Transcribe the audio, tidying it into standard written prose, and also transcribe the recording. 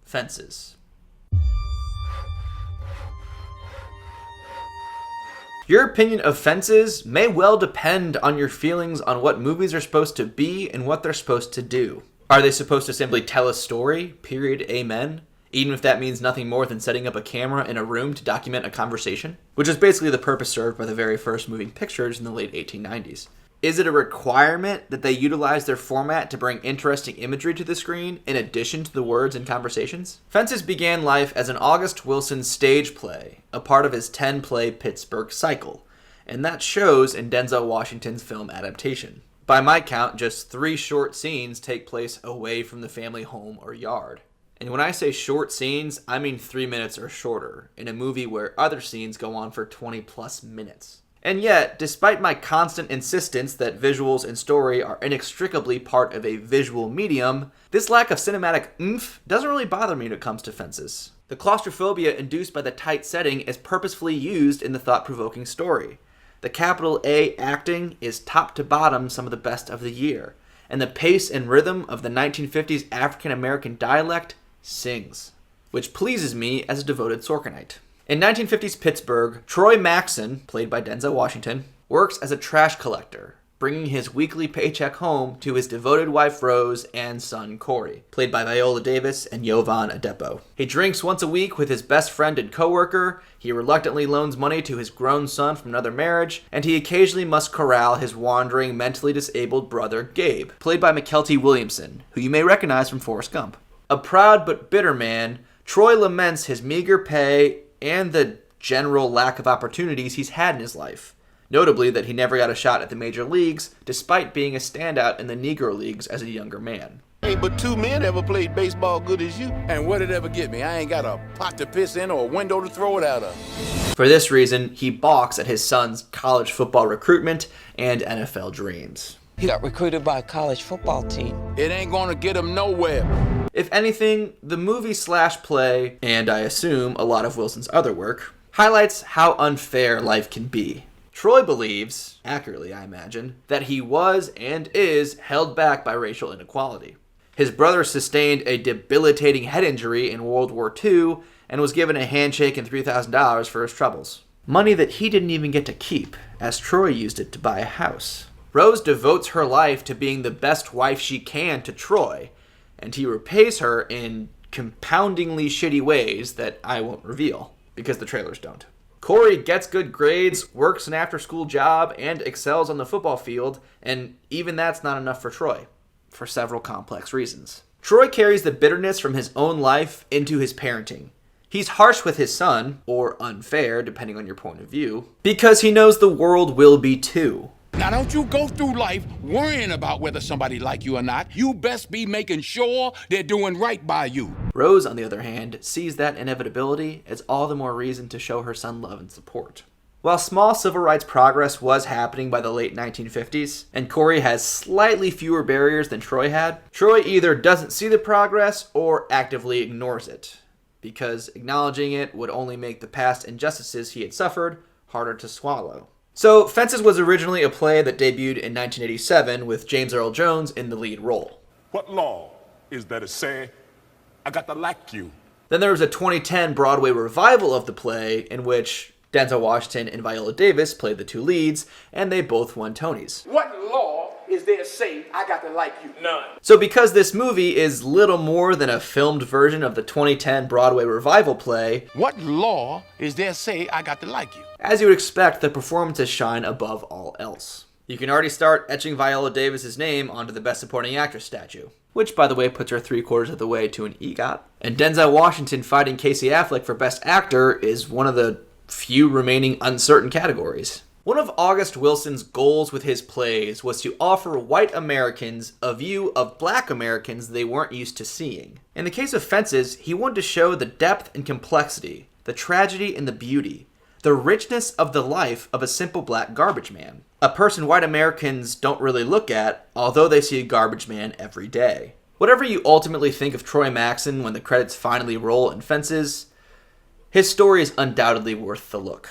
Fences. Your opinion of Fences may well depend on your feelings on what movies are supposed to be and what they're supposed to do. Are they supposed to simply tell a story? Period. Amen. Even if that means nothing more than setting up a camera in a room to document a conversation, which is basically the purpose served by the very first moving pictures in the late 1890s. Is it a requirement that they utilize their format to bring interesting imagery to the screen in addition to the words and conversations? Fences began life as an August Wilson stage play, a part of his 10-play Pittsburgh cycle, and that shows in Denzel Washington's film adaptation. By my count, just 3 short scenes take place away from the family home or yard. And when I say short scenes, I mean 3 minutes or shorter, in a movie where other scenes go on for 20 plus minutes. And yet, despite my constant insistence that visuals and story are inextricably part of a visual medium, this lack of cinematic oomph doesn't really bother me when it comes to Fences. The claustrophobia induced by the tight setting is purposefully used in the thought-provoking story. The capital A acting is top to bottom some of the best of the year, and the pace and rhythm of the 1950s African-American dialect sings, which pleases me as a devoted Sorkinite. In 1950s Pittsburgh, Troy Maxson, played by Denzel Washington, works as a trash collector, bringing his weekly paycheck home to his devoted wife Rose and son Corey, played by Viola Davis and Jovan Adepo. He drinks once a week with his best friend and coworker, he reluctantly loans money to his grown son from another marriage, and he occasionally must corral his wandering, mentally disabled brother Gabe, played by McKelty Williamson, who you may recognize from Forrest Gump. A proud but bitter man, Troy laments his meager pay and the general lack of opportunities he's had in his life. Notably that he never got a shot at the major leagues, despite bebeing a standout in the Negro Leagues as a younger man. Ain't but 2 men ever played baseball good as you. And what did it ever get me? I ain't got a pot to piss in or a window to throw it out of. For this reason, he balks at his son's college football recruitment and NFL dreams. He got recruited by a college football team. It ain't gonna get him nowhere. If anything, the movie/play, and I assume a lot of Wilson's other work, highlights how unfair life can be. Troy believes, accurately I imagine, that he was and is held back by racial inequality. His brother sustained a debilitating head injury in World War II and was given a handshake and $3,000 for his troubles. Money that he didn't even get to keep, as Troy used it to buy a house. Rose devotes her life to being the best wife she can to Troy, and he repays her in compoundingly shitty ways that I won't reveal, because the trailers don't. Corey gets good grades, works an after-school job, and excels on the football field, and even that's not enough for Troy, for several complex reasons. Troy carries the bitterness from his own life into his parenting. He's harsh with his son, or unfair, depending on your point of view, because he knows the world will be too. Now don't you go through life worrying about whether somebody like you or not. You best be making sure they're doing right by you. Rose, on the other hand, sees that inevitability as all the more reason to show her son love and support. While small civil rights progress was happening by the late 1950s, and Corey has slightly fewer barriers than Troy had, Troy either doesn't see the progress or actively ignores it, because acknowledging it would only make the past injustices he had suffered harder to swallow. So, Fences was originally a play that debuted in 1987 with James Earl Jones in the lead role. What law is there to say, I got to like you? Then there was a 2010 Broadway revival of the play in which Denzel Washington and Viola Davis played the 2 leads, and they both won Tonys. What law is there to say, I got to like you? None. So because this movie is little more than a filmed version of the 2010 Broadway revival play, What law is there to say, I got to like you? as you would expect, the performances shine above all else. You can already start etching Viola Davis' name onto the Best Supporting Actress statue, which, by the way, puts her 3/4 of the way to an EGOT. And Denzel Washington fighting Casey Affleck for Best Actor is one of the few remaining uncertain categories. One of August Wilson's goals with his plays was to offer white Americans a view of black Americans they weren't used to seeing. In the case of Fences, he wanted to show the depth and complexity, the tragedy and the beauty, the richness of the life of a simple black garbage man. A person white Americans don't really look at, although they see a garbage man every day. Whatever you ultimately think of Troy Maxson when the credits finally roll in Fences, his story is undoubtedly worth the look.